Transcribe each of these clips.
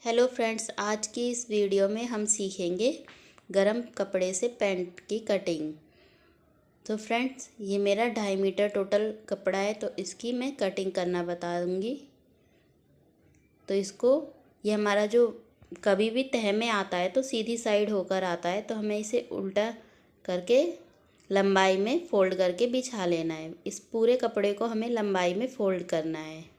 Hello friends, आज की इस वीडियो में हम सीखेंगे गरम कपड़े से पैंट की कटिंग। तो फ्रेंड्स, ये मेरा 2.5 मीटर टोटल कपड़ा है, तो इसकी मैं कटिंग करना बता दूँगी। तो इसको, ये हमारा जो कभी भी तह में आता है तो सीधी साइड होकर आता है, तो हमें इसे उल्टा करके लंबाई में फ़ोल्ड करके बिछा लेना है। इस पूरे कपड़े को हमें लंबाई में फ़ोल्ड करना है।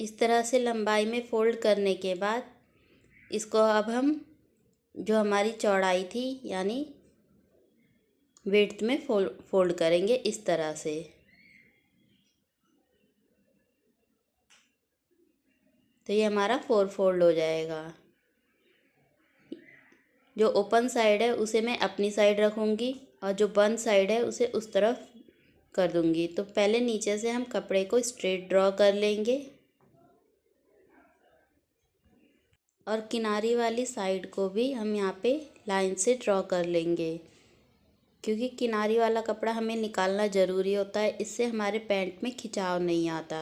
इस तरह से लंबाई में फ़ोल्ड करने के बाद इसको अब हम जो हमारी चौड़ाई थी यानी विड्थ में फोल्ड करेंगे इस तरह से। तो ये हमारा 4 फोल्ड हो जाएगा। जो ओपन साइड है उसे मैं अपनी साइड रखूँगी और जो बंद साइड है उसे उस तरफ कर दूँगी। तो पहले नीचे से हम कपड़े को स्ट्रेट ड्रॉ कर लेंगे और किनारी वाली साइड को भी हम यहाँ पे लाइन से ड्रॉ कर लेंगे, क्योंकि किनारी वाला कपड़ा हमें निकालना ज़रूरी होता है। इससे हमारे पैंट में खिंचाव नहीं आता।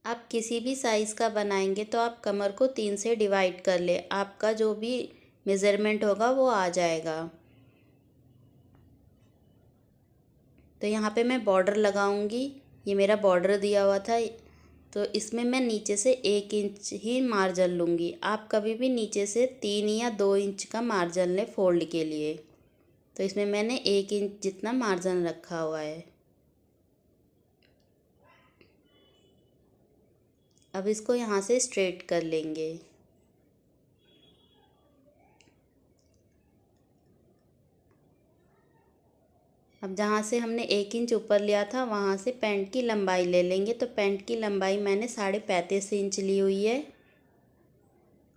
आप किसी भी साइज़ का बनाएंगे तो आप कमर को 3 से डिवाइड कर ले, आपका जो भी मेज़रमेंट होगा वो आ जाएगा। तो यहाँ पे मैं बॉर्डर लगाऊंगी। ये मेरा बॉर्डर दिया हुआ था, तो इसमें मैं नीचे से 1 इंच ही मार्जिन लूँगी। आप कभी भी नीचे से 3 या 2 इंच का मार्जिन लें फोल्ड के लिए। तो इसमें मैंने 1 इंच जितना मार्जिन रखा हुआ है। अब इसको यहाँ से स्ट्रेट कर लेंगे। अब जहाँ से हमने 1 इंच ऊपर लिया था वहाँ से पैंट की लंबाई ले लेंगे। तो पैंट की लंबाई मैंने 35.5 इंच ली हुई है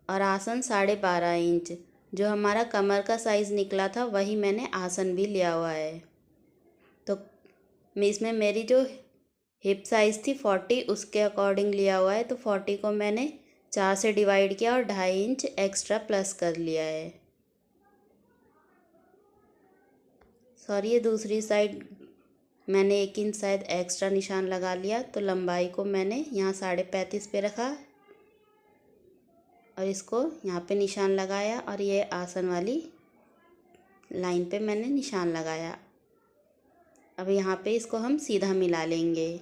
और आसन 12.5 इंच। जो हमारा कमर का साइज़ निकला था वही मैंने आसन भी लिया हुआ है। तो मैं इसमें मेरी जो हिप साइज़ थी 40, उसके अकॉर्डिंग लिया हुआ है। तो 40 को मैंने 4 से डिवाइड किया और 2.5 इंच एक्स्ट्रा प्लस कर लिया है। सॉरी, ये दूसरी साइड मैंने 1 इंच शायद एक्स्ट्रा निशान लगा लिया। तो लंबाई को मैंने यहाँ 35.5 पे रखा और इसको यहाँ पे निशान लगाया और ये आसन वाली लाइन पे मैंने निशान लगाया। अब यहाँ पे इसको हम सीधा मिला लेंगे।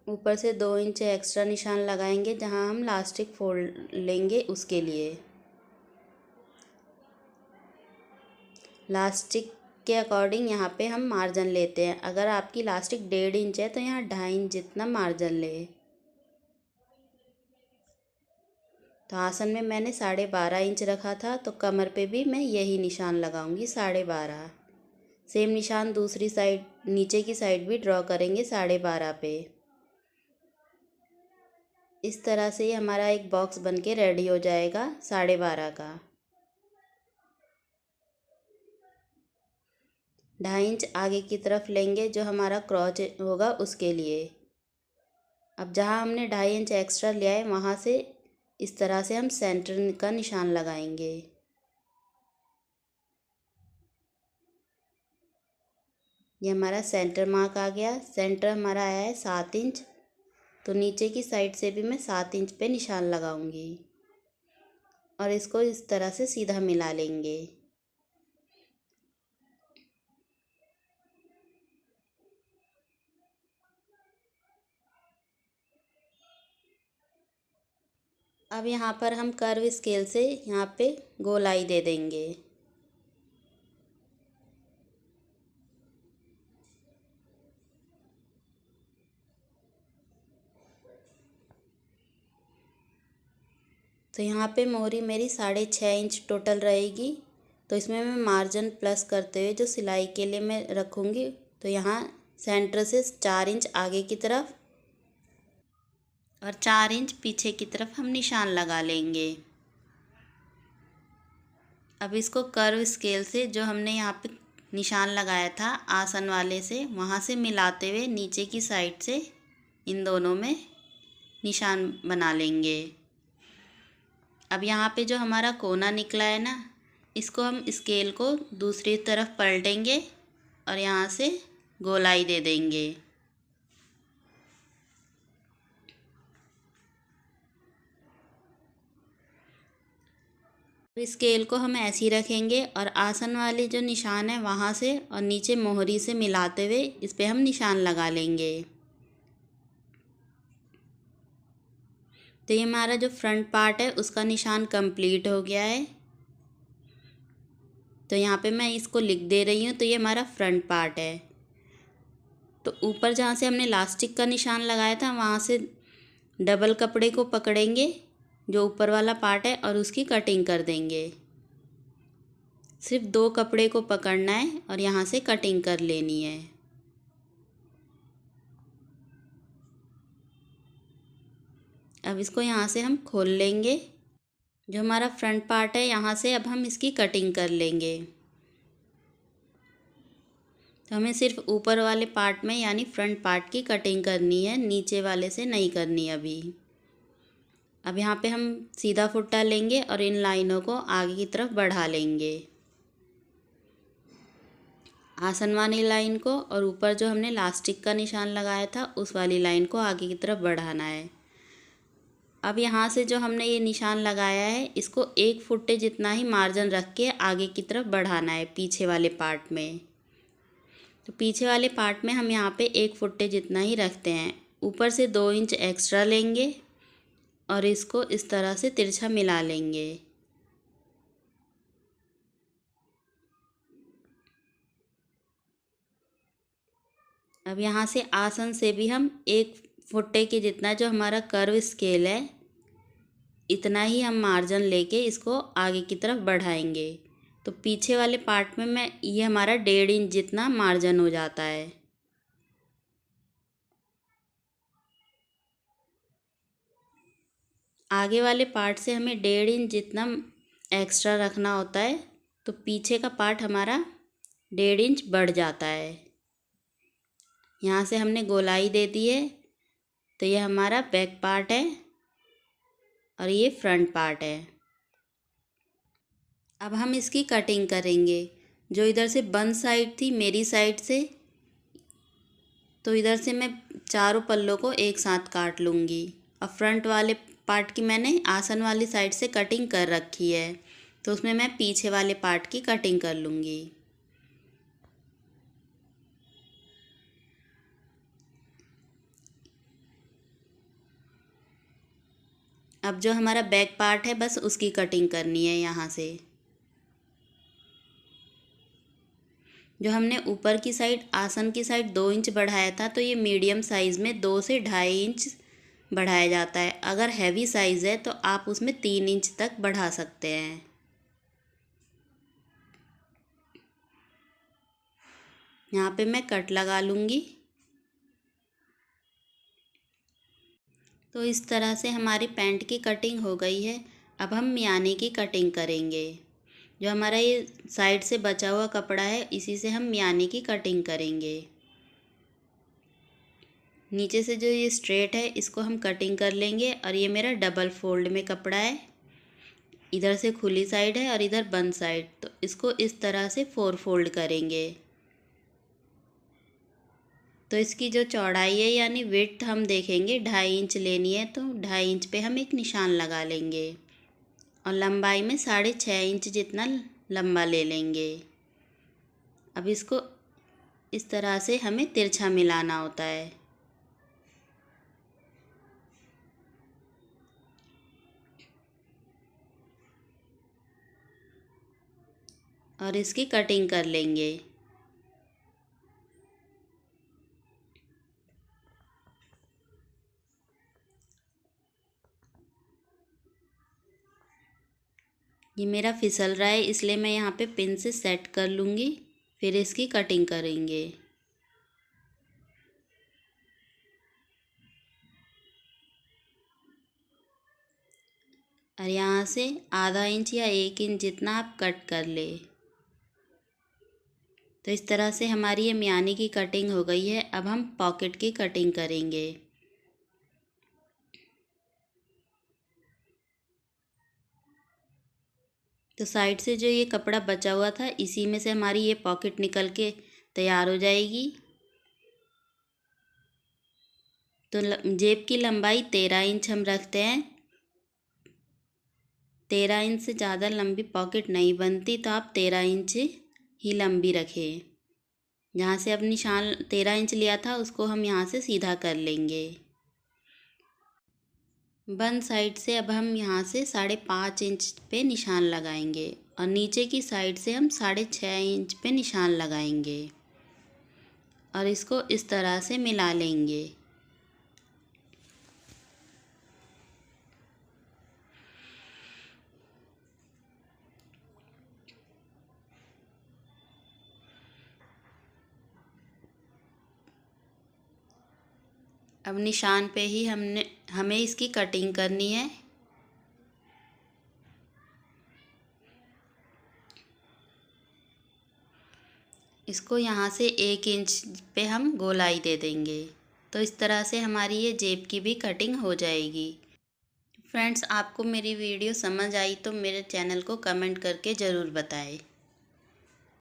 ऊपर से 2 इंच एक्स्ट्रा निशान लगाएंगे जहाँ हम लास्टिक फोल्ड लेंगे उसके लिए। लास्टिक के अकॉर्डिंग यहाँ पे हम मार्जिन लेते हैं। अगर आपकी लास्टिक 1.5 इंच है तो यहाँ 2.5 इंच जितना मार्जिन ले। तो आसन में मैंने 12.5 इंच रखा था, तो कमर पे भी मैं यही निशान लगाऊंगी 12.5। सेम निशान दूसरी साइड नीचे की साइड भी ड्रॉ करेंगे 12.5 पे। इस तरह से ही हमारा एक बॉक्स बन के रेडी हो जाएगा 12.5 का। 2.5 इंच आगे की तरफ लेंगे जो हमारा क्रॉच होगा उसके लिए। अब जहाँ हमने 2.5 इंच एक्स्ट्रा लिया है वहाँ से इस तरह से हम सेंटर का निशान लगाएंगे। ये हमारा सेंटर मार्क आ गया। सेंटर हमारा आया है 7 इंच। तो नीचे की साइड से भी मैं 7 इंच पे निशान लगाऊंगी और इसको इस तरह से सीधा मिला लेंगे। अब यहाँ पर हम कर्व स्केल से यहाँ पे गोलाई दे देंगे। तो यहाँ पे मोहरी मेरी 6.5 इंच टोटल रहेगी तो इसमें मैं मार्जिन प्लस करते हुए जो सिलाई के लिए मैं रखूँगी, तो यहाँ सेंटर से 4 इंच आगे की तरफ और 4 इंच पीछे की तरफ हम निशान लगा लेंगे। अब इसको कर्व स्केल से जो हमने यहाँ पे निशान लगाया था आसन वाले से, वहाँ से मिलाते हुए नीचे की साइड से इन दोनों में निशान बना लेंगे। अब यहाँ पे जो हमारा कोना निकला है ना, इसको हम स्केल को दूसरी तरफ पलटेंगे और यहाँ से गोलाई दे देंगे। स्केल को हम ऐसे ही रखेंगे और आसन वाले जो निशान है वहाँ से और नीचे मोहरी से मिलाते हुए इस पे हम निशान लगा लेंगे। तो ये हमारा जो फ्रंट पार्ट है उसका निशान कंप्लीट हो गया है। तो यहाँ पे मैं इसको लिख दे रही हूँ, तो ये हमारा फ्रंट पार्ट है। तो ऊपर जहाँ से हमने लास्टिक का निशान लगाया था वहाँ से डबल कपड़े को पकड़ेंगे जो ऊपर वाला पार्ट है और उसकी कटिंग कर देंगे। सिर्फ 2 कपड़े को पकड़ना है और यहाँ से कटिंग कर लेनी है। अब इसको यहाँ से हम खोल लेंगे। जो हमारा फ्रंट पार्ट है यहाँ से अब हम इसकी कटिंग कर लेंगे। तो हमें सिर्फ ऊपर वाले पार्ट में यानी फ्रंट पार्ट की कटिंग करनी है, नीचे वाले से नहीं करनी अभी। अब यहाँ पे हम सीधा फुट्टा लेंगे और इन लाइनों को आगे की तरफ बढ़ा लेंगे, आसन वाली लाइन को, और ऊपर जो हमने लास्टिक का निशान लगाया था उस वाली लाइन को आगे की तरफ बढ़ाना है। अब यहाँ से जो हमने ये निशान लगाया है इसको 1 फुट्टे जितना ही मार्जिन रख के आगे की तरफ बढ़ाना है पीछे वाले पार्ट में। तो पीछे वाले पार्ट में हम यहाँ पे 1 फुट्टे जितना ही रखते हैं। ऊपर से 2 इंच एक्स्ट्रा लेंगे और इसको इस तरह से तिरछा मिला लेंगे। अब यहाँ से आसन से भी हम 1 फुट्टे के जितना जो हमारा कर्व स्केल है इतना ही हम मार्जिन लेके इसको आगे की तरफ बढ़ाएंगे। तो पीछे वाले पार्ट में मैं ये हमारा 1.5 इंच जितना मार्जिन हो जाता है। आगे वाले पार्ट से हमें 1.5 इंच जितना एक्स्ट्रा रखना होता है, तो पीछे का पार्ट हमारा 1.5 इंच बढ़ जाता है। यहाँ से हमने गोलाई दे दी है। तो ये हमारा बैक पार्ट है और ये फ्रंट पार्ट है। अब हम इसकी कटिंग करेंगे। जो इधर से बंद साइड थी मेरी साइड से, तो इधर से मैं चारों पल्लों को एक साथ काट लूँगी। अब फ्रंट वाले पार्ट की मैंने आसन वाली साइड से कटिंग कर रखी है, तो उसमें मैं पीछे वाले पार्ट की कटिंग कर लूँगी। अब जो हमारा बैक पार्ट है बस उसकी कटिंग करनी है। यहाँ से जो हमने ऊपर की साइड आसन की साइड 2 इंच बढ़ाया था, तो ये मीडियम साइज़ में 2 से 2.5 इंच बढ़ाया जाता है। अगर हैवी साइज़ है तो आप उसमें 3 इंच तक बढ़ा सकते हैं। यहाँ पे मैं कट लगा लूँगी। तो इस तरह से हमारी पैंट की कटिंग हो गई है। अब हम मियाने की कटिंग करेंगे। जो हमारा ये साइड से बचा हुआ कपड़ा है इसी से हम मियाने की कटिंग करेंगे। नीचे से जो ये स्ट्रेट है इसको हम कटिंग कर लेंगे और ये मेरा डबल फोल्ड में कपड़ा है। इधर से खुली साइड है और इधर बंद साइड, तो इसको इस तरह से 4 फोल्ड करेंगे। तो इसकी जो चौड़ाई है यानी विड्थ हम देखेंगे 2.5 इंच लेनी है, तो 2.5 इंच पे हम एक निशान लगा लेंगे और लंबाई में 6.5 इंच जितना लंबा ले लेंगे। अब इसको इस तरह से हमें तिरछा मिलाना होता है। और इसकी कटिंग कर लेंगे। ये मेरा फिसल रहा है, इसलिए मैं यहाँ पे पिन से सेट कर लूँगी, फिर इसकी कटिंग करेंगे। और यहाँ से आधा इंच या 1 इंच जितना आप कट कर ले। तो इस तरह से हमारी ये मियानी की कटिंग हो गई है। अब हम पॉकेट की कटिंग करेंगे। तो साइड से जो ये कपड़ा बचा हुआ था, इसी में से हमारी ये पॉकेट निकल के तैयार हो जाएगी। तो जेब की लंबाई 13 इंच हम रखते हैं। 13 इंच से ज़्यादा लंबी पॉकेट नहीं बनती, तो आप 13 इंच ही लंबी रखें। जहाँ से अब निशान 13 इंच लिया था, उसको हम यहाँ से सीधा कर लेंगे। बंद साइड से अब हम यहाँ से 5.5 इंच पे निशान लगाएंगे और नीचे की साइड से हम 6.5 इंच पे निशान लगाएंगे और इसको इस तरह से मिला लेंगे। अब निशान पे ही हमें इसकी कटिंग करनी है। इसको यहाँ से 1 इंच पे हम गोलाई दे देंगे। तो इस तरह से हमारी ये जेब की भी कटिंग हो जाएगी। फ्रेंड्स, आपको मेरी वीडियो समझ आई तो मेरे चैनल को कमेंट करके ज़रूर बताएं।